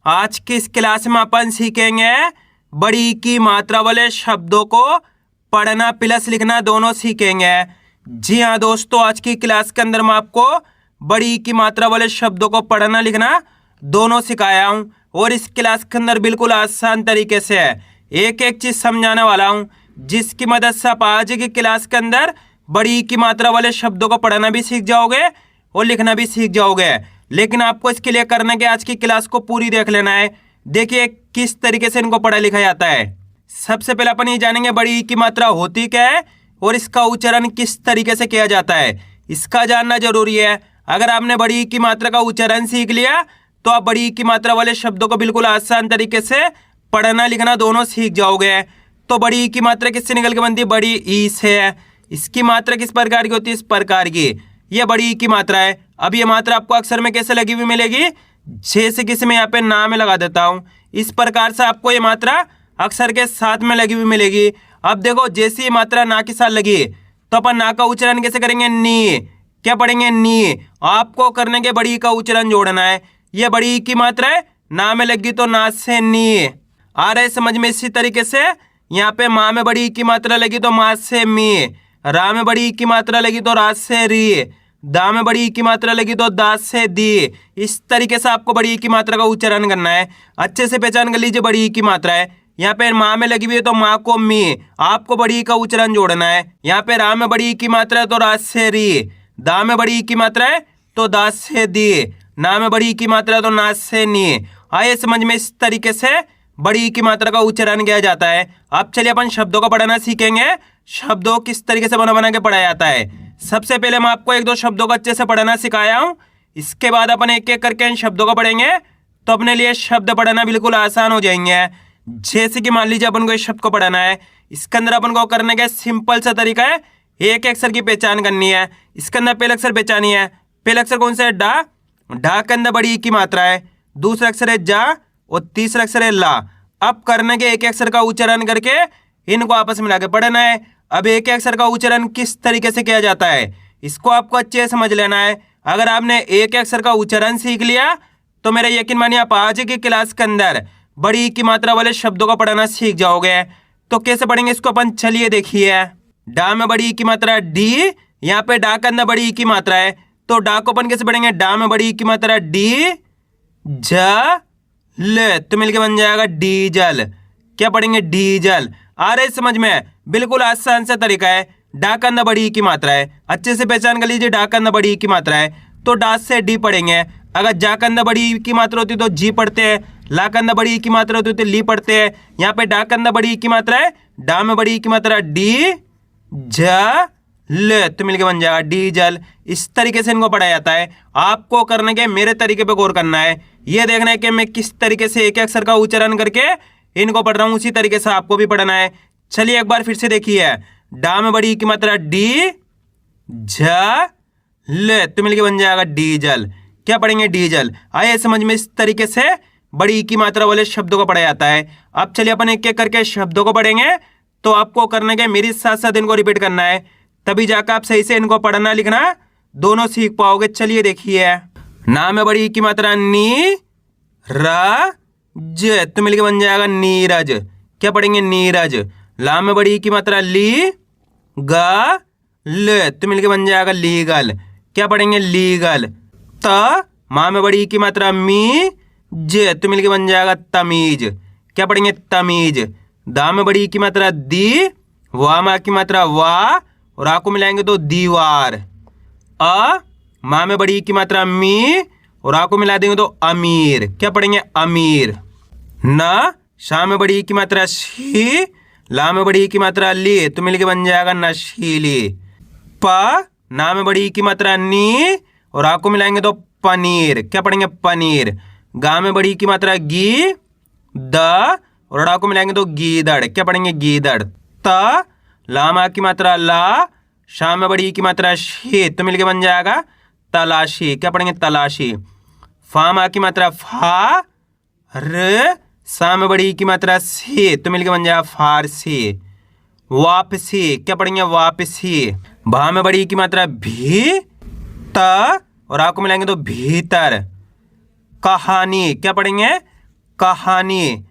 आज की इस क्लास में अपन सीखेंगे बड़ी की मात्रा वाले शब्दों को पढ़ना प्लस लिखना दोनों सीखेंगे। जी हाँ दोस्तों, आज की क्लास के अंदर मैं आपको बड़ी की मात्रा वाले शब्दों को पढ़ना लिखना दोनों सिखाया हूँ और इस क्लास के अंदर बिल्कुल आसान तरीके से एक एक चीज समझाने वाला हूँ, जिसकी मदद से आप आज की क्लास के अंदर बड़ी की मात्रा वाले शब्दों को पढ़ना भी सीख जाओगे और लिखना भी सीख जाओगे। लेकिन आपको इसके लिए करना कि आज की क्लास को पूरी देख लेना है। देखिए किस तरीके से इनको पढ़ा लिखा जाता है। सबसे पहले अपन ये जानेंगे बड़ी की मात्रा होती क्या है और इसका उच्चारण किस तरीके से किया जाता है, इसका जानना जरूरी है। अगर आपने बड़ी की मात्रा का उच्चारण सीख लिया तो आप बड़ी की मात्रा वाले शब्दों को बिल्कुल आसान तरीके से पढ़ना लिखना दोनों सीख जाओगे। तो बड़ी की मात्रा किससे निकल के बनती है? बड़ी ई से। इसकी मात्रा किस प्रकार की होती है? इस प्रकार की। ये बड़ी की मात्रा है। अब ये मात्रा आपको अक्षर में कैसे लगी हुई मिलेगी? जैसे किसी में यहाँ पे ना में लगा देता हूँ, इस प्रकार से आपको ये मात्रा अक्षर के साथ में लगी हुई मिलेगी। अब देखो जैसे ये मात्रा ना के साथ लगी तो अपन ना का उच्चारण कैसे करेंगे? नी। क्या पढ़ेंगे? नी। आपको करने के बड़ी का उच्चारण जोड़ना है। ये बड़ी की मात्रा है, ना में लगी तो ना से नी। आ रहा है समझ में? इसी तरीके से यहाँ पे माँ में बड़ी की मात्रा लगी तो माँ से मी, रा में बड़ी की मात्रा लगी तो रा से री, दा में बड़ी की मात्रा लगी तो दा से दी। इस तरीके से आपको बड़ी की मात्रा का उच्चारण करना है। अच्छे से पहचान कर लीजिए बड़ी की मात्रा है। यहाँ पे माँ में लगी हुई है तो माँ को मी, आपको बड़ी का उच्चारण जोड़ना है। यहाँ पे रा में बड़ी की मात्रा है तो रा से री, दा में बड़ी की मात्रा है तो दा से दी, ना में बड़ी की मात्रा है तो ना से नी। आइए समझ में? इस तरीके से बड़ी की मात्रा का उच्चारण किया जाता है। अब चलिए अपन शब्दों को पढ़ना सीखेंगे। शब्दों किस तरीके से बना बना के पढ़ाया जाता है। सबसे पहले मैं आपको एक दो शब्दों को अच्छे से पढ़ना सिखाया हूँ। इसके बाद अपन एक एक करके इन शब्दों को पढ़ेंगे तो अपने लिए शब्द पढ़ना बिल्कुल आसान हो जाएंगे। जैसे कि मान लीजिए अपन को इस शब्द को पढ़ना है, इसके अंदर अपन को करने का सिंपल सा तरीका है, एक अक्षर की पहचान करनी है। इसके अंदर पहला अक्षर पहचानी है। पहला अक्षर कौन सा है? डा। डा के अंदर बड़ी की मात्रा है। दूसरा अक्षर है जा और तीसरा अक्षर है ला। अब करने के एक अक्षर का उच्चारण करके इनको आपस में मिला के पढ़ना है। अब एक अक्षर का उच्चारण किस तरीके से किया जाता है इसको आपको अच्छे से समझ लेना है। अगर आपने एक अक्षर का उच्चारण सीख लिया तो मेरा यकीन मानिए आप आज की क्लास के अंदर बड़ी की मात्रा वाले शब्दों को पढ़ना सीख जाओगे। तो कैसे पढ़ेंगे इसको अपन? चलिए देखिए। डा में बड़ी की मात्रा डी, यहाँ पे डा के अंदर बड़ी की मात्रा है तो डा को अपन कैसे पढ़ेंगे? डा में बड़ी की मात्रा डी ज ल, तो मिलके बन जाएगा डीजल। क्या पढ़ेंगे? डीजल। आ रहे समझ में? बिल्कुल आसान सा तरीका है। डा का अंदर बड़ी की मात्रा है, अच्छे से पहचान कर लीजिए। डा का अंदर बड़ी की मात्रा है तो डा से डी पढ़ेंगे। अगर जा का अंदर बड़ी की मात्रा होती तो जी पढ़ते हैं, ला का अंदर बड़ी की मात्रा होती तो ली पढ़ते हैं। यहाँ पे डा का अंदर बड़ी की मात्रा है, डा में बड़ी की मात्रा डी ज ल, तो मिलके बन जाएगा डीजल। इस तरीके से इनको पढ़ाया जाता है। आपको करने के मेरे तरीके पे गौर करना है। ये देखना है कि मैं किस तरीके से एक अक्षर का उच्चारण करके इनको पढ़ रहा हूँ, उसी तरीके से आपको भी पढ़ना है। चलिए एक बार फिर से देखिए। डा में बड़ी की मात्रा डी झ ल, तो मिलके बन जाएगा डीजल। क्या पढ़ेंगे? डीजल। आइए समझ में? इस तरीके से बड़ी की मात्रा वाले शब्दों को पढ़ा जाता है। अब चलिए अपन एक एक करके शब्दों को पढ़ेंगे तो आपको करने के मेरे साथ साथ इनको रिपीट करना है, तभी जाकर आप सही से इनको पढ़ना लिखना दोनों सीख पाओगे। चलिए देखिए। ना में बड़ी की मात्रा नी रा ज, तो मिलके बन जाएगा नीरज। क्या पढ़ेंगे? नीरज। ला में बड़ी की मात्रा ली गा ल, तो मिलके बन जाएगा लीगल। क्या पढ़ेंगे? लीगल। त माँ में बड़ी की मात्रा मी ज, तो मिलके बन जाएगा तमीज। क्या पढ़ेंगे? तमीज। दा में बड़ी की मात्रा दी, वाह माँ की मात्रा वाह और आ को मिलाएंगे तो दीवार। अ माँ में बड़ी की मात्रा मी और आ को मिला देंगे तो अमीर। क्या पढ़ेंगे? अमीर। न शा में बड़ी की मात्रा शी, ला में बड़ी की मात्रा ली, तो मिलके बन जाएगा नशीली। प ना में बड़ी की मात्रा नी और आ को मिलाएंगे तो पनीर। क्या पढ़ेंगे? पनीर। गा में बड़ी की मात्रा गी द और आ को मिलाएंगे तो गीदड़। क्या पढ़ेंगे? गीदड़। त ला माँ की मात्रा ला, शा में बड़ी की मात्रा शी, तो मिलके बन जाएगा तलाशी। क्या पढ़ेंगे? तलाशी। फा माँ की मात्रा फा र, सा में बड़ी की मात्रा सी, तो मिलके बन जाएगा फारसी। वापसी। क्या पढ़ेंगे? वापसी। भा में बड़ी की मात्रा भी त और आ को मिलाएंगे तो भीतर। कहानी। क्या पढ़ेंगे? कहानी।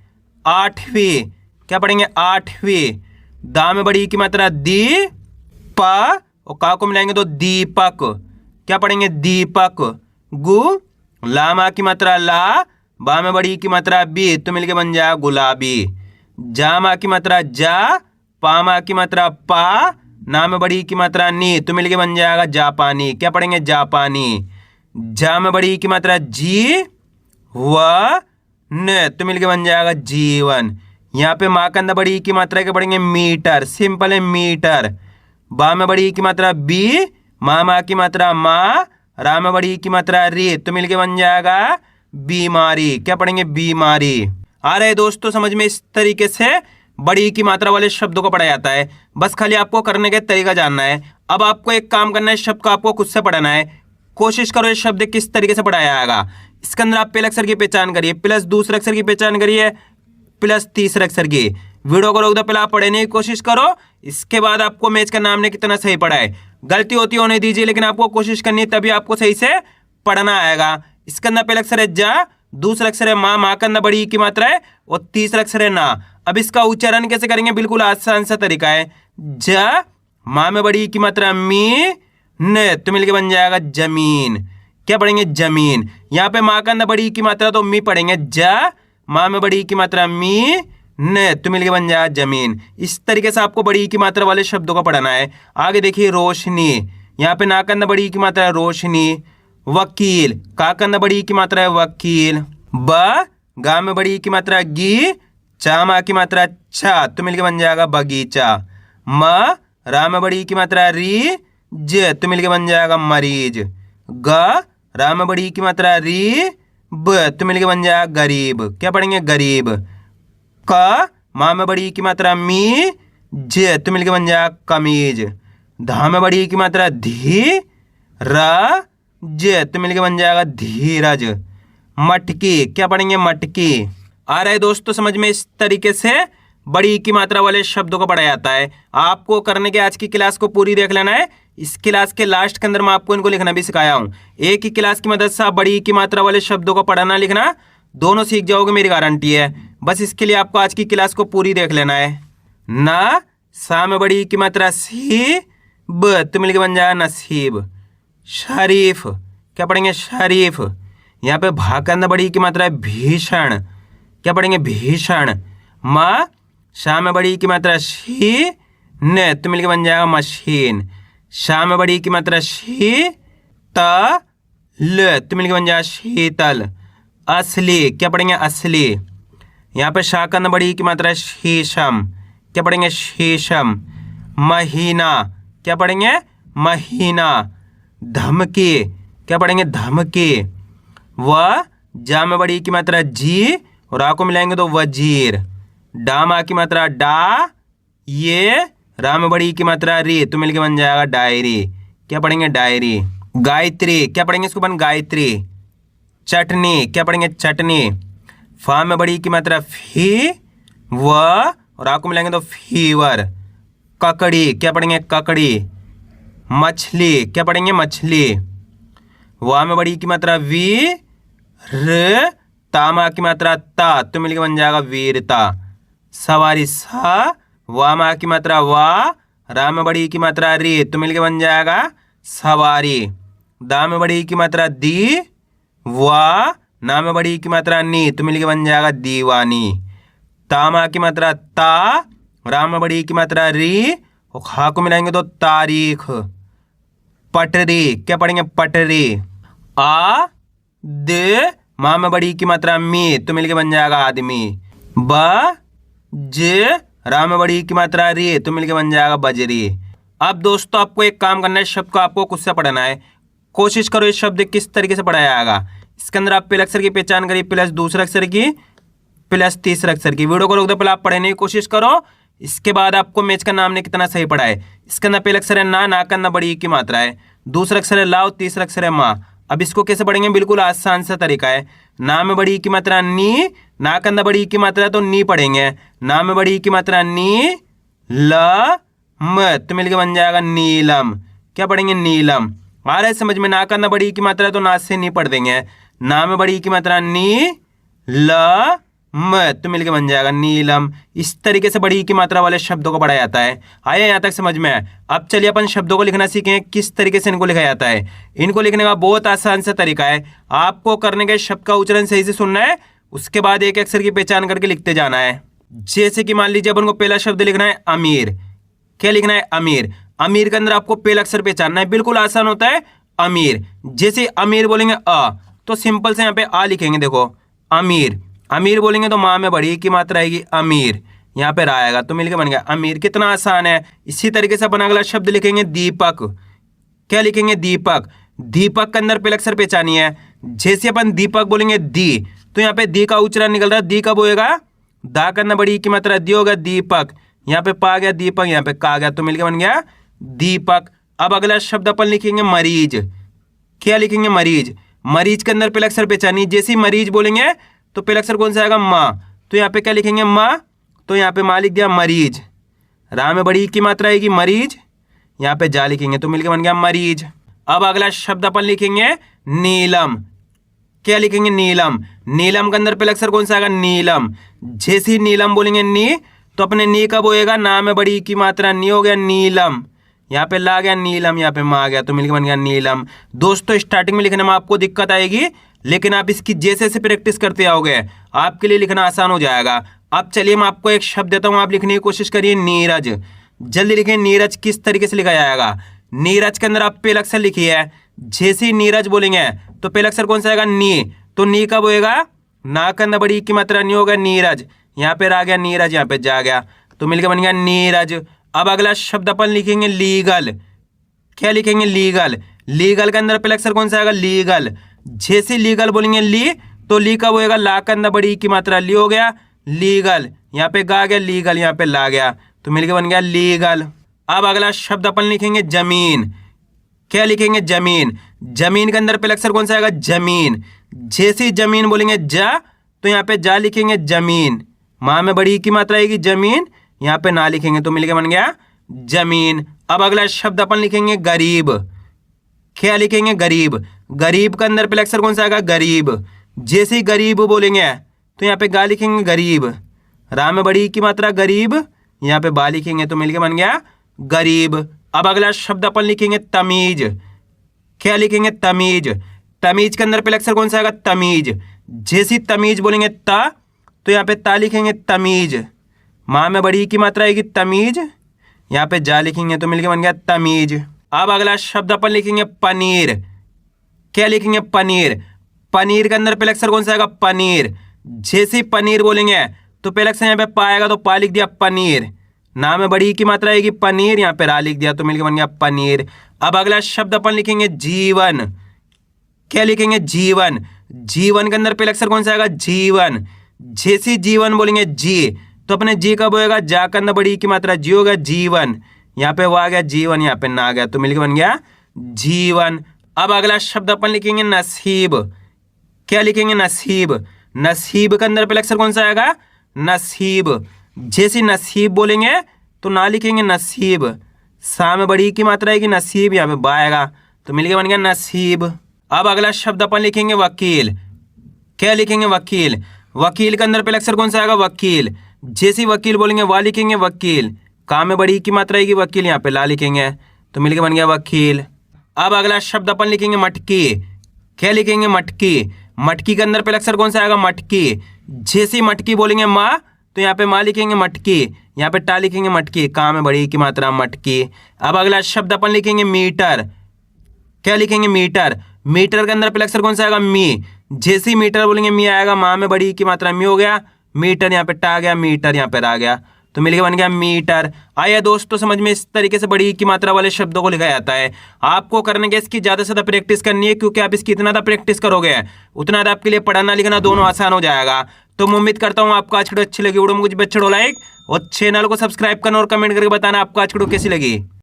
आठवीं, क्या पढ़ेंगे? आठवीं। दा में बड़ी की मात्रा दी प और का को मिलाएंगे तो दीपक। क्या पढ़ेंगे? दीपक। गु, ला मा की मात्रा ला, बा में बड़ी की मात्रा बी, तो मिलके बन जाएगा गुलाबी। जा मा की मात्रा जा, पा मा की मात्रा पा, ना में बड़ी की मात्रा नी, तो मिलके बन जाएगा जापानी। क्या पढ़ेंगे? जापानी। जा में बड़ी की मात्रा जी, व न, तो मिलके बन जाएगा जीवन। यहाँ पे माँ के अंदर बड़ी की मात्रा के पढ़ेंगे मीटर, सिंपल है मीटर। बा में बड़ी की मात्रा बी, माँ की मात्रा माँ, रा में बड़ी की मात्रा री, तो मिलके बन जाएगा बीमारी। क्या पढ़ेंगे? बीमारी। आ रहे दोस्तों समझ में? इस तरीके से बड़ी की मात्रा वाले शब्दों को पढ़ा जाता है। बस खाली आपको करने का तरीका जानना है। अब आपको एक काम करना है, इस शब्द को आपको खुद से पढ़ना है। कोशिश करो इस शब्द किस तरीके से पढ़ाया जाएगा। इसके अंदर आप पहले अक्षर की पहचान करिए, प्लस दूसरे अक्षर की पहचान करिए, प्लस तीसरे अक्षर की। वीडियो को रोक दो, पहले आप पढ़ने की कोशिश करो, इसके बाद आपको मैच का नाम ने कितना सही पढ़ा है। गलती होती होने दीजिए, लेकिन आपको कोशिश करनी है, तभी आपको सही से पढ़ना आएगा। इसके अंदर पहले अक्षर है जा, दूसरा अक्षर है माँ के अंदर बड़ी की मात्रा है, और तीसरा अक्षर है ना। अब इसका उच्चारण कैसे करेंगे? बिल्कुल आसान सा तरीका है। ज, माँ में बड़ी की मात्रा मी, न, तो मिलके बन जाएगा जमीन। क्या पढ़ेंगे? जमीन। यहाँ पे माँ के अंदर बड़ी की मात्रा तो मी पढ़ेंगे, ज, माँ में बड़ी की मात्रा मी, न, तो मिलके बन जाएगा जमीन। इस तरीके से आपको बड़ी की मात्रा वाले शब्दों को पढ़ना है। आगे देखिए रोशनी। यहाँ पे ना के अंदर बड़ी की मात्रा है रोशनी। वकील, का के अंदर बड़ी की मात्रा है वकील। ब, गा में बड़ी की मात्रा गी, चा मा की मात्रा छा, तो मिलके बन जाएगा बगीचा। म, रा में बड़ी की मात्रा री, ज, तो मिलके बन जाएगा मरीज। ग, रा में बड़ी की मात्रा री, ब, तो मिलके बन जाएगा गरीब। क्या पढ़ेंगे? गरीब। क, माँ में बड़ी की मात्रा मी, ज, तो मिलके बन जाएगा कमीज। धा में बड़ी की मात्रा धी, र, ज, तो मिलके बन जाएगा धीरज। मटकी, क्या पढ़ेंगे? मटकी। आ रहा है दोस्तों समझ में? इस तरीके से बड़ी की मात्रा वाले शब्दों को पढ़ा जाता है। आपको करने के आज की क्लास को पूरी देख लेना है। इस क्लास के लास्ट के अंदर मैं आपको इनको लिखना भी सिखाया हूँ। एक ही क्लास की मदद से आप बड़ी की मात्रा वाले शब्दों को पढ़ना लिखना दोनों सीख जाओगे, मेरी गारंटी है। बस इसके लिए आपको आज की क्लास को पूरी देख लेना है। ना, सा में बड़ी की मात्रा सी, ब, तो मिलके बन जाएगा नसीब। शरीफ, क्या पढ़ेंगे? शरीफ। यहाँ पे भा के अंदर बड़ी की मात्रा है भीषण। क्या पढ़ेंगे? भीषण। म, शा में बड़ी की मात्रा शी, न, तो मिलके बन जाएगा मशीन। शा में बड़ी की मात्रा शी, त, ल, तो मिलके बन जाएगा शीतल। असली, क्या पढ़ेंगे? असली। यहाँ पे शा के अंदर बड़ी की मात्रा है शीशम। क्या पढ़ेंगे? शीशम। महीना, क्या पढ़ेंगे? महीना। धमकी, क्या पढ़ेंगे? धमकी। व, जा में बड़ी की मात्रा जी, और आ को मिलाएंगे तो वजीर। डा मा की मात्रा डा, ये, रा में बड़ी की मात्रा री, तो मिलके बन जाएगा डायरी। क्या पढ़ेंगे? डायरी। गायत्री, क्या पढ़ेंगे? इसको बन गायत्री। चटनी, क्या पढ़ेंगे? चटनी। फा में बड़ी की मात्रा फी, व, और आ को मिलाएंगे तो फीवर। ककड़ी, क्या पढ़ेंगे? ककड़ी। मछली, क्या पढ़ेंगे? मछली। वा में बड़ी की मात्रा वी, र, तामा की मात्रा ता, तो मिलके बन जाएगा वीरता। सवारी, सा, वा मा की मात्रा वा, रा में बड़ी की मात्रा री, तो मिलके बन जाएगा सवारी। दा में बड़ी की मात्रा दी, वा, ना में बड़ी की मात्रा नी, तो मिलके बन जाएगा दीवानी। तामा की मात्रा ता, रा में बड़ी की मात्रा री, और खा को मिलाएंगे तो तारीख। पटरी, क्या पढ़ेंगे? पटरी। आ, द, माँ में बड़ी की मात्रा मी, तो मिलके बन जाएगा आदमी। ब, ज, रा में बड़ी की मात्रा री, तो मिलके बन जाएगा बजरी। अब दोस्तों आपको एक काम करना है, शब्द को आपको खुद से पढ़ना है। कोशिश करो इस शब्द किस तरीके से पढ़ाया जाएगा। इसके अंदर आप पहले अक्षर की पहचान करिए, प्लस दूसरे अक्षर की, प्लस तीसरे अक्षर की। वीडियो को रोक दो, पहले आप पढ़ने की कोशिश करो, इसके बाद आपको मैच का नाम ने कितना सही पढ़ा है। इसके अंदर पहले अक्षर है ना के अंदर बड़ी की मात्रा है, दूसरा अक्षर है ला और तीसरा अक्षर है माँ। अब इसको कैसे पढ़ेंगे? बिल्कुल आसान सा तरीका है। ना में बड़ी की मात्रा नी, ना के अंदर बड़ी की मात्रा तो नी पढ़ेंगे। ना में बड़ी की मात्रा नी, ल, म, तो मिलके बन जाएगा नीलम। क्या पढ़ेंगे? नीलम। आ रहा है समझ में? ना के अंदर बड़ी की मात्रा तो ना से नी पढ़ देंगे। ना में बड़ी की मात्रा नी, ल, म, तो मिलके बन जाएगा नीलम। इस तरीके से बड़ी ई की मात्रा वाले शब्दों को पढ़ा जाता है। आइए यहाँ तक समझ में आए। अब चलिए अपन शब्दों को लिखना सीखें, किस तरीके से इनको लिखा जाता है। इनको लिखने का बहुत आसान सा तरीका है। आपको करने के शब्द का उच्चारण सही से सुनना है, उसके बाद एक अक्षर की पहचान करके लिखते जाना है। जैसे कि मान लीजिए अपन को पहला शब्द लिखना है अमीर। क्या लिखना है? अमीर। अमीर के अंदर आपको पहला अक्षर पहचानना है, बिल्कुल आसान होता है। अमीर, जैसे अमीर बोलेंगे अ, तो सिंपल से यहाँ पे आ लिखेंगे। देखो अमीर, अमीर बोलेंगे तो माँ में बड़ी की मात्रा आएगी अमीर, यहाँ पे आएगा तो मिलके बन गया अमीर। कितना आसान है। इसी तरीके से अपन अगला शब्द लिखेंगे दीपक। क्या लिखेंगे? दीपक। दीपक के अंदर पहला अक्षर पहचानी है। जैसे अपन दीपक बोलेंगे दी, तो यहाँ पे दी का उच्चारण निकल रहा है। दी कब होएगा? दा करना बड़ी की मात्रा दी होगा दीपक, यहाँ पे पा गया दीपक, यहाँ पे का गया तो मिलके बन गया दीपक। अब अगला शब्द अपन लिखेंगे मरीज। क्या लिखेंगे? मरीज। मरीज के अंदर पहला अक्षर पहचानी। जैसे मरीज बोलेंगे तो पहला अक्षर कौन सा आएगा? माँ, तो यहाँ पे क्या लिखेंगे? माँ, तो यहाँ पे माँ लिख दिया मरीज। रा में बड़ी की मात्रा आएगी मरीज, यहाँ पे जा लिखेंगे तो मिलके बन गया मरीज। अब अगला शब्द अपन लिखेंगे नीलम। क्या लिखेंगे? नीलम। नीलम के अंदर पहला अक्षर कौन सा आएगा? नीलम। जैसे नीलम बोलेंगे नी, तो अपने नी कब होएगा? ना में बड़ी की मात्रा नी हो गया नीलम, यहाँ पे ला गया नीलम, यहाँ पे मा गया तो मिलकर बन गया नीलम। दोस्तों स्टार्टिंग में लिखने में आपको दिक्कत आएगी, लेकिन आप इसकी जैसे जैसे प्रैक्टिस करते आओगे आपके लिए लिखना आसान हो जाएगा। अब चलिए मैं आपको एक शब्द देता हूँ, आप लिखने की कोशिश करिए नीरज। जल्दी लिखिए नीरज। किस तरीके से लिखा जाएगा? नीरज के अंदर आप पहला अक्षर लिखिए। जैसे ही नीरज बोलेंगे तो पहला अक्षर कौन सा आएगा? नी, तो नी कब होएगा? ना के अंदर बड़ी की मात्रा नी होगा नीरज, यहाँ पे आ गया नीरज, यहाँ पे जा गया तो मिलकर बन गया नीरज। अब अगला शब्द अपन लिखेंगे लीगल। क्या लिखेंगे? लीगल। लीगल के अंदर पहला अक्षर कौन सा आएगा? लीगल। जैसे लीगल बोलेंगे ली, तो ली कब होएगा? ला के अंदर बड़ी की मात्रा ली हो गया लीगल, यहाँ पे गा गया लीगल, यहाँ पे ला गया तो मिलकर बन गया लीगल। अब अगला शब्द अपन लिखेंगे जमीन। क्या लिखेंगे? जमीन। जमीन के अंदर पहला अक्षर कौन सा आएगा? जमीन। जैसे जमीन बोलेंगे जा, तो यहाँ पे जा लिखेंगे जमीन, माँ में बड़ी की मात्रा आएगी जमीन, यहाँ पे ना लिखेंगे तो मिलके बन गया जमीन। अब अगला शब्द अपन लिखेंगे गरीब। क्या लिखेंगे? गरीब। गरीब के अंदर पहला अक्षर कौन सा आएगा? गरीब। जैसे ही गरीब बोलेंगे तो यहाँ पे गा लिखेंगे गरीब, रा में बड़ी की मात्रा गरीब, यहाँ पे बा लिखेंगे तो मिलके बन गया गरीब। अब अगला शब्द अपन लिखेंगे तमीज। क्या लिखेंगे? तमीज। तमीज के अंदर पहला अक्षर कौन सा आएगा? तमीज। जैसी तमीज बोलेंगे ता, तो यहाँ पे ता लिखेंगे तमीज, माँ में बड़ी की मात्रा आएगी तमीज, यहाँ पे जा लिखेंगे तो मिलके बन गया तमीज। अब अगला शब्द अपन लिखेंगे पनीर। क्या लिखेंगे? पनीर। पनीर के अंदर पहला अक्षर कौन सा आएगा? पनीर। जैसे ही पनीर बोलेंगे तो पहला अक्षर यहाँ पे पाएगा तो पा लिख दिया पनीर, ना में बड़ी की मात्रा आएगी पनीर, यहाँ पे रा लिख दिया तो मिलके बन गया पनीर। अब अगला शब्द अपन लिखेंगे जीवन। क्या लिखेंगे? जीवन। जीवन के अंदर पहला अक्षर कौन सा आएगा? जीवन। जैसे जीवन बोलेंगे जी, तो अपने जी कब होएगा? जा के अंदर बड़ी की मात्रा जी होगा जीवन, यहाँ पे वो आ गया जीवन, यहाँ पे ना आ गया तो मिलके बन गया जीवन। अब अगला शब्द अपन लिखेंगे नसीब। क्या लिखेंगे? नसीब। नसीब के अंदर पहला अक्षर कौन सा आएगा? नसीब। जैसे नसीब बोलेंगे तो ना लिखेंगे नसीब, सा में बड़ी की मात्रा आएगी नसीब, यहाँ पे बा आएगा तो मिलके बन गया नसीब। अब अगला शब्द अपन लिखेंगे वकील। क्या लिखेंगे? वकील। वकील के अंदर पहला अक्षर कौन सा आएगा? वकील। जैसे वकील बोलेंगे वा लिखेंगे वकील, का में बड़ी की मात्रा आएगी वकील, यहाँ पे ला लिखेंगे तो मिलके बन गया वकील। अब अगला शब्द अपन लिखेंगे मटकी। क्या लिखेंगे? मटकी। मटकी के अंदर पहला अक्षर कौन सा आएगा? मटकी। जैसे मटकी बोलेंगे माँ, तो यहाँ पे माँ लिखेंगे मटकी, यहाँ पे टा लिखेंगे मटकी, का में बड़ी की मात्रा मटकी। अब अगला शब्द अपन लिखेंगे मीटर। क्या लिखेंगे? मीटर। मीटर के अंदर पहला अक्षर कौन सा आएगा? मी। जैसे ही मीटर बोलेंगे मी आएगा, माँ में बड़ी की मात्रा मी हो गया मीटर, यहाँ पे टा गया मीटर, यहाँ पे आ गया तो मिलके बन गया मीटर। आइए दोस्तों समझ में, इस तरीके से बड़ी की मात्रा वाले शब्दों को लिखा जाता है। आपको करने के इसकी ज़्यादा से ज़्यादा प्रैक्टिस करनी है, क्योंकि आप इसकी इतना ज़्यादा प्रैक्टिस करोगे उतना ज़्यादा आपके लिए पढ़ना लिखना दोनों आसान हो जाएगा। तो मैं उम्मीद करता हूँ आपको आज की वीडियो अच्छी लगी। वीडियो में कुछ भी अच्छा लाइक और चैनल को सब्सक्राइब करना और कमेंट करके बताना आपको आज की वीडियो कैसी लगी।